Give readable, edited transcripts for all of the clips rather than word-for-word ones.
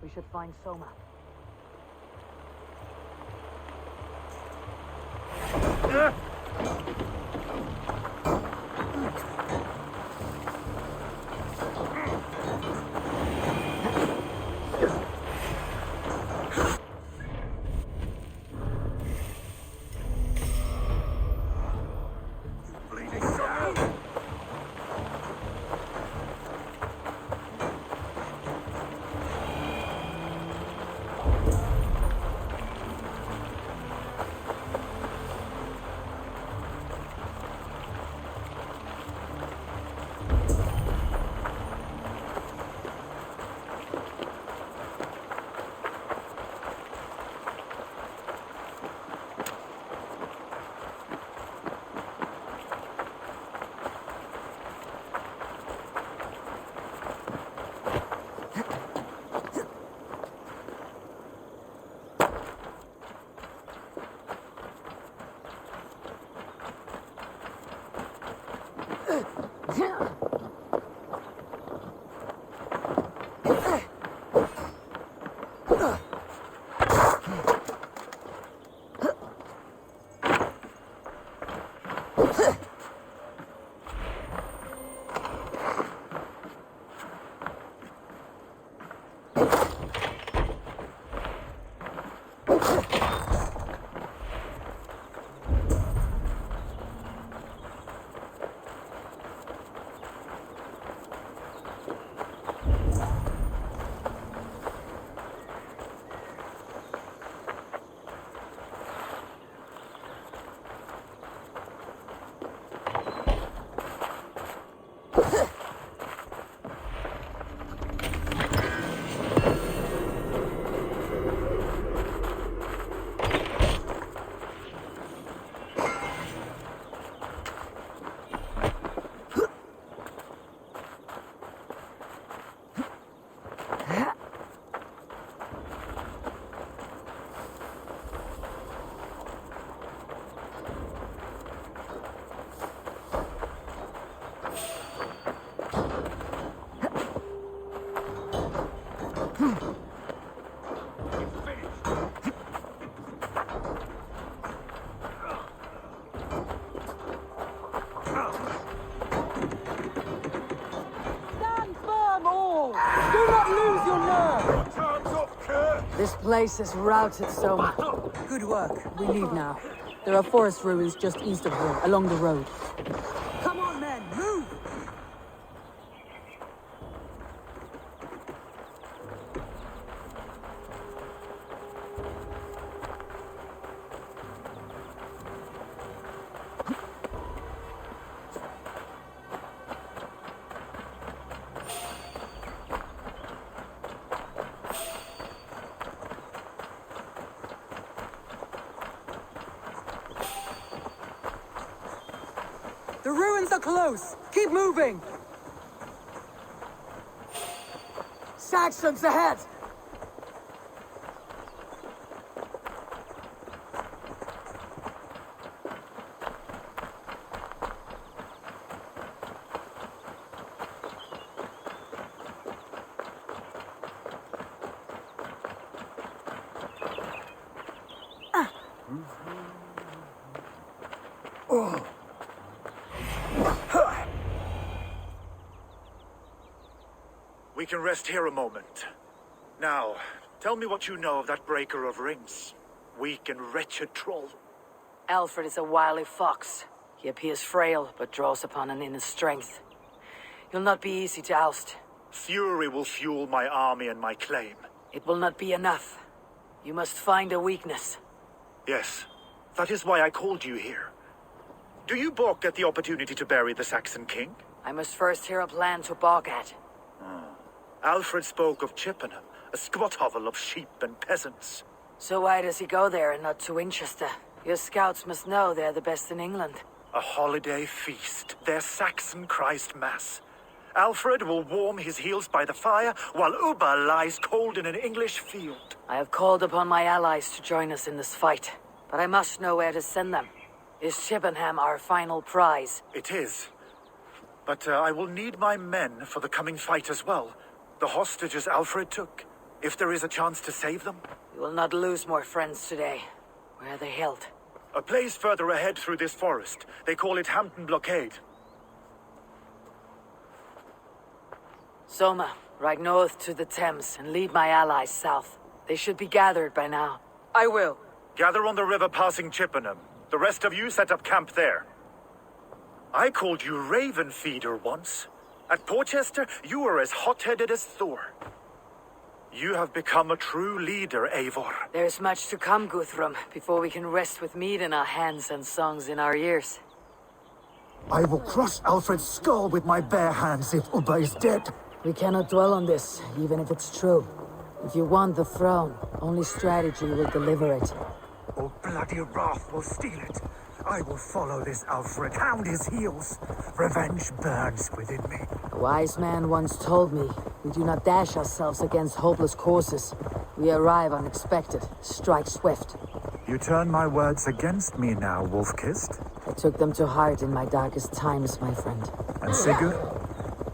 We should find Soma. This place is routed, Soma. Good work. We leave now. There are forest ruins just east of here, along the road. Come on, men, move! The ruins are close! Keep moving! Saxons ahead! We can rest here a moment. Now, tell me what you know of that breaker of rings. Weak and wretched troll. Alfred is a wily fox. He appears frail, but draws upon an inner strength. He'll not be easy to oust. Fury will fuel my army and my claim. It will not be enough. You must find a weakness. Yes, that is why I called you here. Do you balk at the opportunity to bury the Saxon king? I must first hear a plan to balk at. Alfred spoke of Chippenham, a squat hovel of sheep and peasants. So why does he go there and not to Winchester? Your scouts must know they're the best in England. A holiday feast, their Saxon Christ Mass. Alfred will warm his heels by the fire, while Uba lies cold in an English field. I have called upon my allies to join us in this fight, but I must know where to send them. Is Chippenham our final prize? It is. But I will need my men for the coming fight as well. The hostages Alfred took. If there is a chance to save them? You will not lose more friends today. Where are they held? A place further ahead through this forest. They call it Hampton Blockade. Soma, ride north to the Thames and lead my allies south. They should be gathered by now. I will. Gather on the river passing Chippenham. The rest of you set up camp there. I called you Raven Feeder once. At Porchester, you were as hot-headed as Thor. You have become a true leader, Eivor. There's much to come, Guthrum, before we can rest with meat in our hands and songs in our ears. I will crush Alfred's skull with my bare hands if Ubba is dead. We cannot dwell on this, even if it's true. If you want the throne, only strategy will deliver it. Oh, bloody wrath will steal it. I will follow this Alfred, hound his heels. Revenge burns within me. A wise man once told me, we do not dash ourselves against hopeless courses. We arrive unexpected, strike swift. You turn my words against me now, Wolf-Kissed. I took them to heart in my darkest times, my friend. And Sigurd?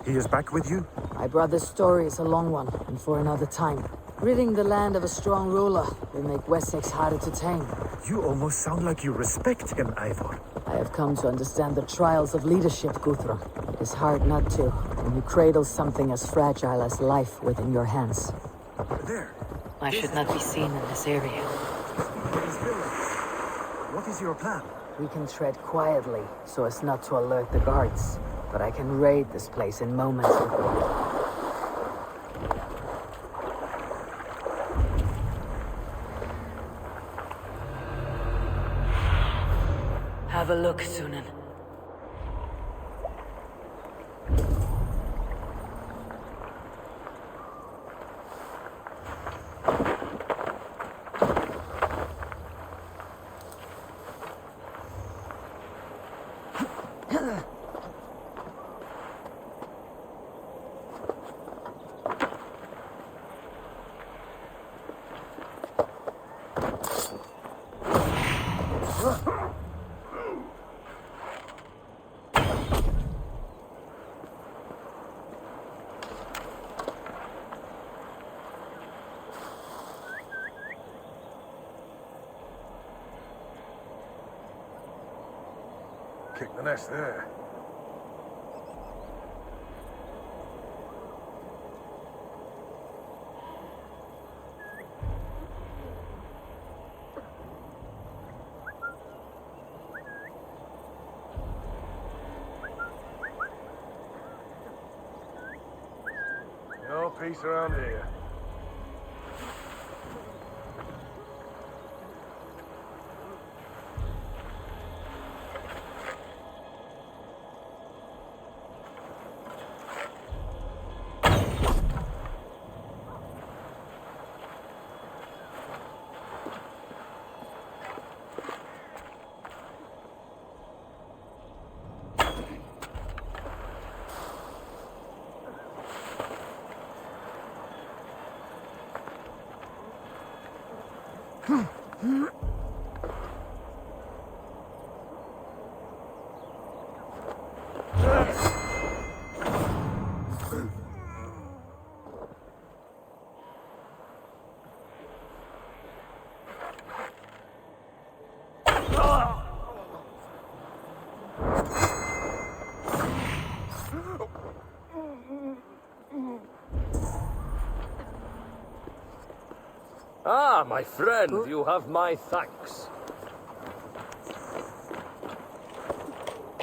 He is back with you? My brother's story is a long one, and for another time. Ridding the land of a strong ruler will make Wessex harder to tame. You almost sound like you respect him, Eivor. I have come to understand the trials of leadership, Guthrum. It is hard not to, when you cradle something as fragile as life within your hands. There. I should not be seen in this area. These buildings. What is your plan? We can tread quietly, so as not to alert the guards. But I can raid this place in moments. Have a look, Sunan. Kick the nest there. No peace around here. Ah, my friend, you have my thanks.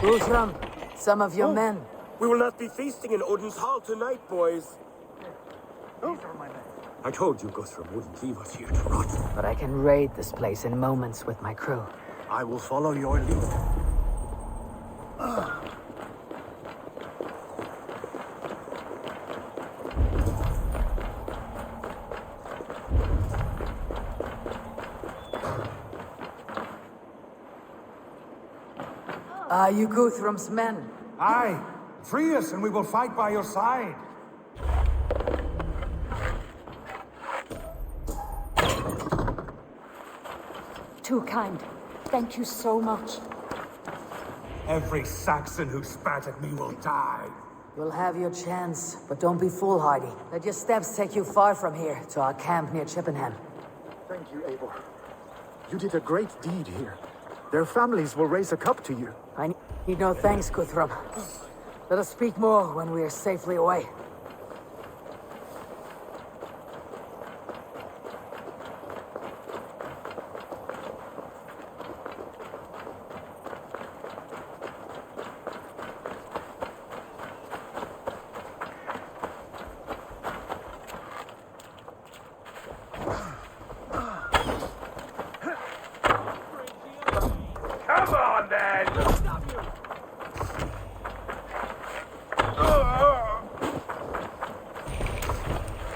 Guthrum, some of your men. We will not be feasting in Odin's hall tonight, boys. I told you Guthrum wouldn't leave us here to rot. But I can raid this place in moments with my crew. I will follow your lead. Are you Guthrum's men? Aye. Free us and we will fight by your side. Too kind. Thank you so much. Every Saxon who spat at me will die. You'll have your chance, but don't be foolhardy. Let your steps take you far from here, to our camp near Chippenham. Thank you, Abel. You did a great deed here. Their families will raise a cup to you. I need no thanks, Guthrum. Let us speak more when we are safely away. Come on, then!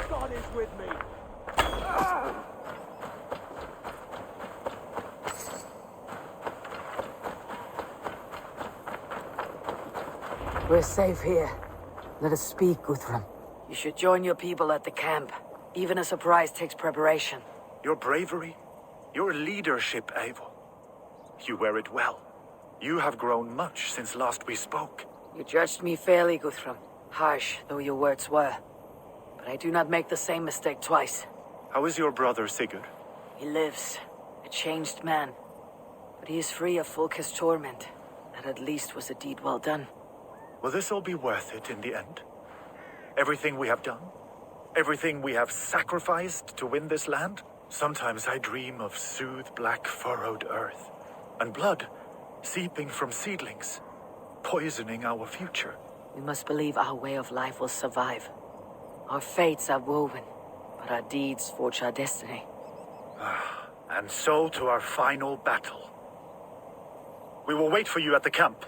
God is with me. We're safe here. Let us speak, Guthrum. You should join your people at the camp. Even a surprise takes preparation. Your bravery, your leadership, Abel. You wear it well. You have grown much since last we spoke. You judged me fairly, Guthrum. Harsh though your words were. But I do not make the same mistake twice. How is your brother, Sigurd? He lives, a changed man. But he is free of Fulke's torment. That at least was a deed well done. Will this all be worth it in the end? Everything we have done? Everything we have sacrificed to win this land? Sometimes I dream of soothed black furrowed earth, and blood seeping from seedlings, poisoning our future. We must believe our way of life will survive. Our fates are woven, but our deeds forge our destiny. And so to our final battle. We will wait for you at the camp.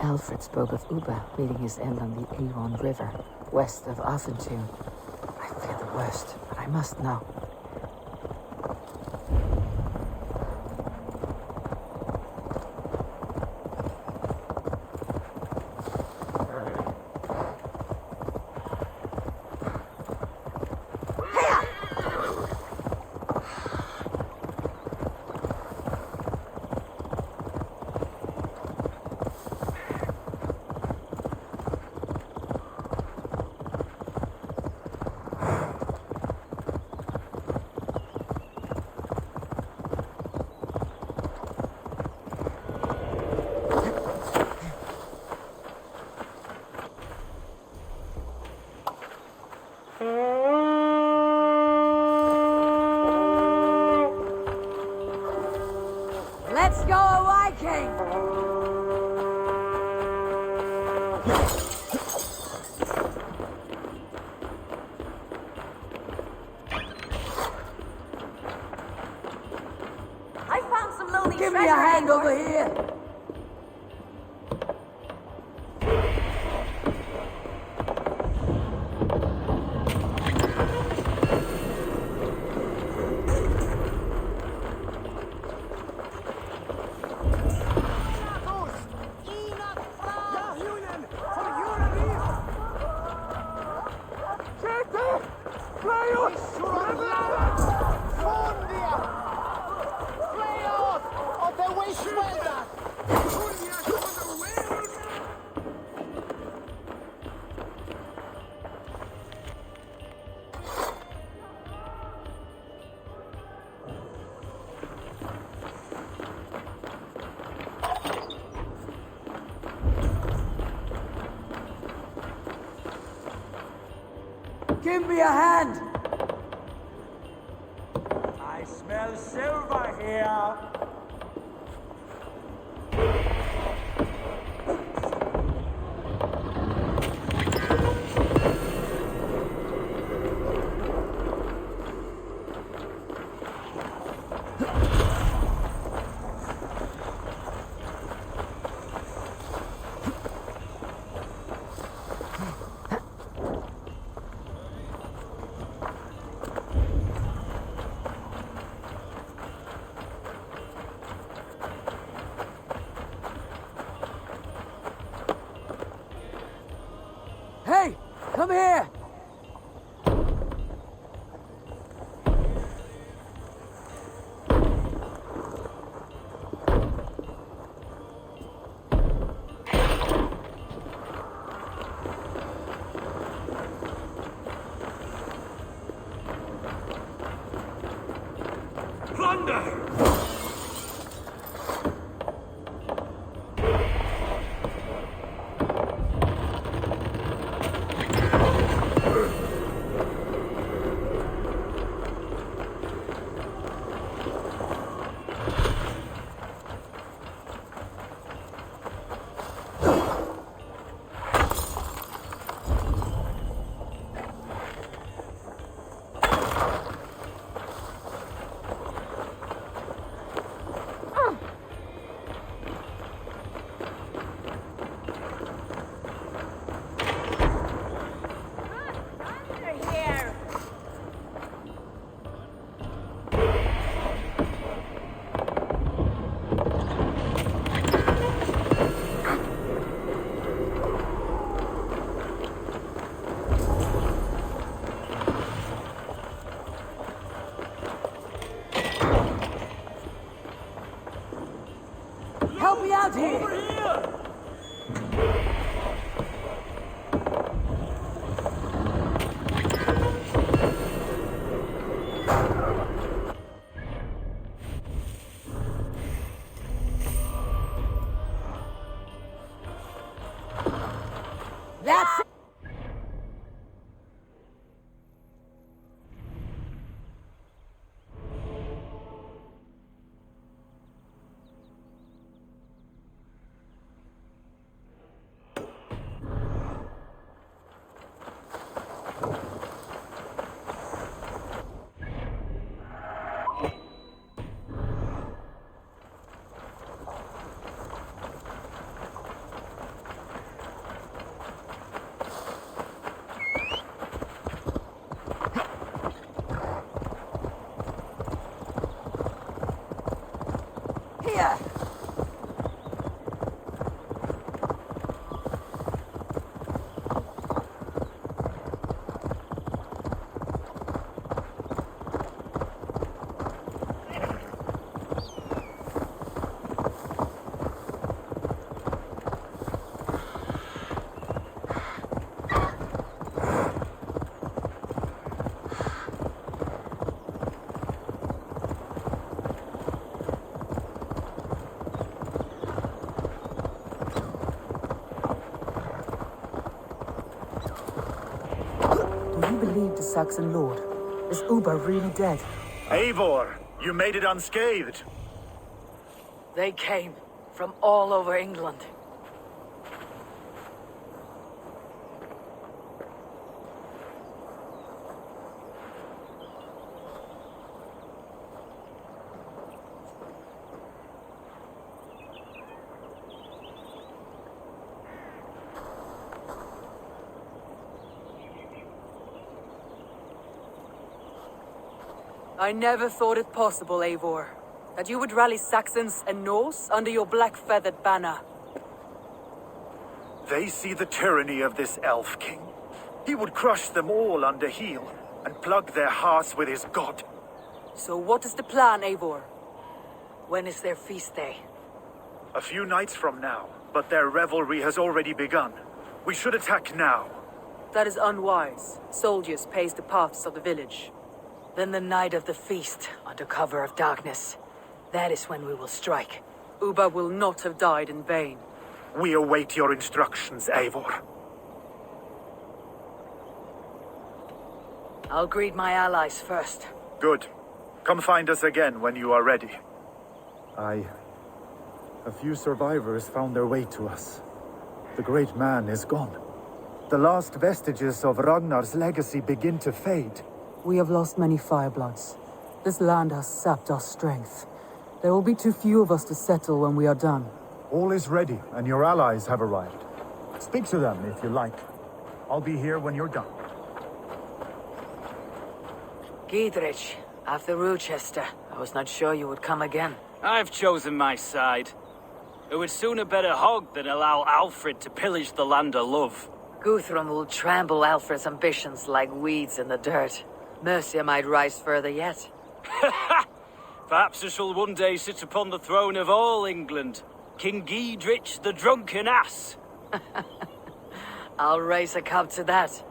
Alfred spoke of Uba meeting his end on the Avon River, west of Offentune. I fear the worst, but I must know. Let's go, Viking! I found some lonely Give me a hand over here! Give me a hand! I smell silver here. Come here! Help me out here! Over here! That's it! Here! Do you believe the Saxon lord? Is Uber really dead? Eivor, you made it unscathed. They came from all over England. I never thought it possible, Eivor, that you would rally Saxons and Norse under your black-feathered banner. They see the tyranny of this elf king. He would crush them all under heel and plug their hearts with his god. So what is the plan, Eivor? When is their feast day? A few nights from now, but their revelry has already begun. We should attack now. That is unwise. Soldiers pace the paths of the village. Then the night of the feast, under cover of darkness. That is when we will strike. Uba will not have died in vain. We await your instructions, Eivor. I'll greet my allies first. Good. Come find us again when you are ready. A few survivors found their way to us. The great man is gone. The last vestiges of Ragnar's legacy begin to fade. We have lost many firebloods. This land has sapped our strength. There will be too few of us to settle when we are done. All is ready, and your allies have arrived. Speak to them if you like. I'll be here when you're done. Giedrich, after Rochester, I was not sure you would come again. I've chosen my side. It would sooner bet a hog than allow Alfred to pillage the land of love. Guthrum will trample Alfred's ambitions like weeds in the dirt. Mercia might rise further yet. Perhaps I shall one day sit upon the throne of all England. King Giedrich the drunken ass. I'll raise a cup to that.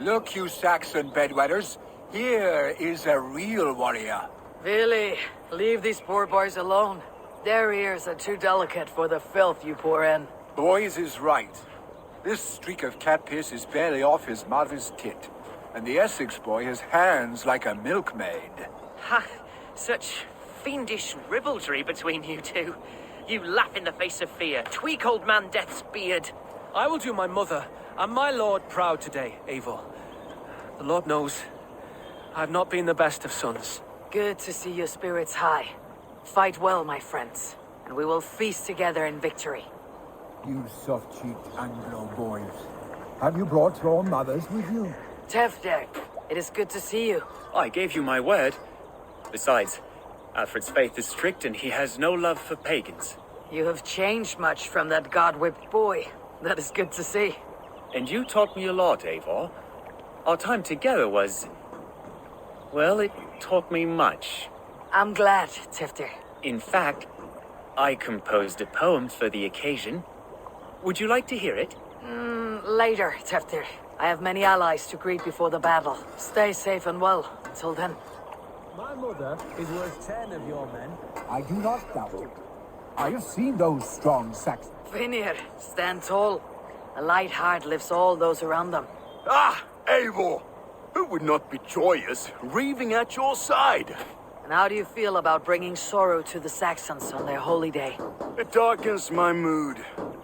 Look, you Saxon bedwetters. Here is a real warrior. Really, leave these poor boys alone. Their ears are too delicate for the filth you pour in. Boys is right. This streak of cat piss is barely off his mother's tit. And the Essex boy has hands like a milkmaid. Ha! Such fiendish ribaldry between you two. You laugh in the face of fear. Tweak old man Death's beard. I will do my mother and my lord proud today, Eivor. The Lord knows I've not been the best of sons. Good to see your spirits high. Fight well, my friends, and we will feast together in victory. You soft-cheeked Anglo boys. Have you brought your mothers with you? Tefder, it is good to see you. I gave you my word. Besides, Alfred's faith is strict and he has no love for pagans. You have changed much from that god-whipped boy. That is good to see. And you taught me a lot, Eivor. Our time together was... well, it taught me much. I'm glad, Tefder. In fact, I composed a poem for the occasion. Would you like to hear it? Later, Tefder. I have many allies to greet before the battle. Stay safe and well until then. My mother is worth 10 of your men. I do not doubt it. I have seen those strong Saxons. Vinir, stand tall. A light heart lifts all those around them. Ah, Eivor! Who would not be joyous, raving at your side? And how do you feel about bringing sorrow to the Saxons on their holy day? It darkens my mood.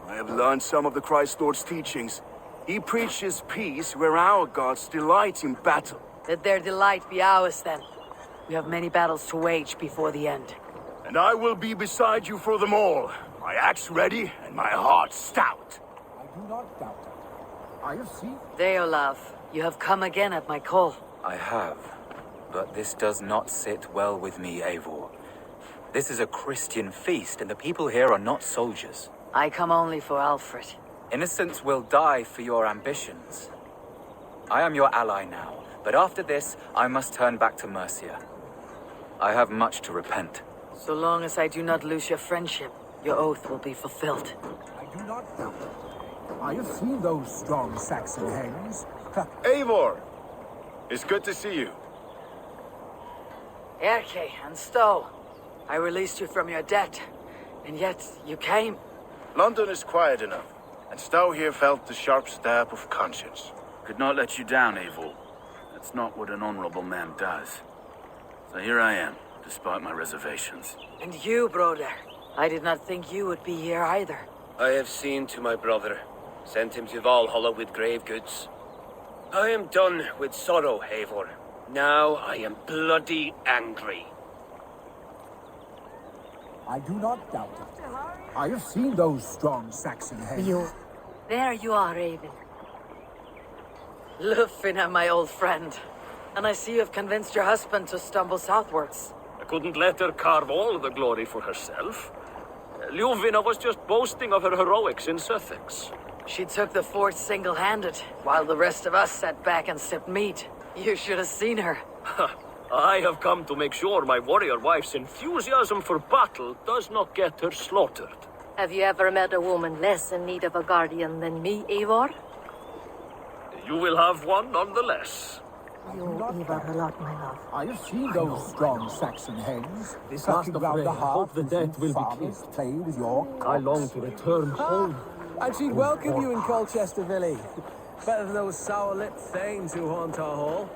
I have learned some of the Christ Lord's teachings. He preaches peace where our gods delight in battle. Let their delight be ours then. We have many battles to wage before the end. And I will be beside you for them all. My axe ready and my heart stout. I do not doubt it. I have seen... Deolav, you have come again at my call. I have. But this does not sit well with me, Eivor. This is a Christian feast, and the people here are not soldiers. I come only for Alfred. Innocents will die for your ambitions. I am your ally now, but after this, I must turn back to Mercia. I have much to repent. So long as I do not lose your friendship, your oath will be fulfilled. I do not doubt it. I have seen those strong Saxon hens. Eivor! It's good to see you. Erke and Stowe, I released you from your debt, and yet you came. London is quiet enough, and Stowe here felt the sharp stab of conscience. Could not let you down, Eivor. That's not what an honorable man does. So here I am, despite my reservations. And you, brother. I did not think you would be here either. I have seen to my brother. Sent him to Valhalla with grave goods. I am done with sorrow, Eivor. Now I am bloody angry. I do not doubt it. I have seen those strong Saxon hens. There you are, Raven. Lufina, my old friend. And I see you have convinced your husband to stumble southwards. I couldn't let her carve all the glory for herself. Ljuvina was just boasting of her heroics in Sussex. She took the fort single-handed, while the rest of us sat back and sipped meat. You should have seen her. I have come to make sure my warrior wife's enthusiasm for battle does not get her slaughtered. Have you ever met a woman less in need of a guardian than me, Eivor? You will have one nonetheless. You owe Eivor a lot, my love. I have seen those strong Saxon hens. This sucking last round affray, the I hope hearth the as dead you will be farmers killed. play with your I long to return home. And she'd welcome you in Colchester, Billy. Better than those sour-lipped thanes who haunt our hall.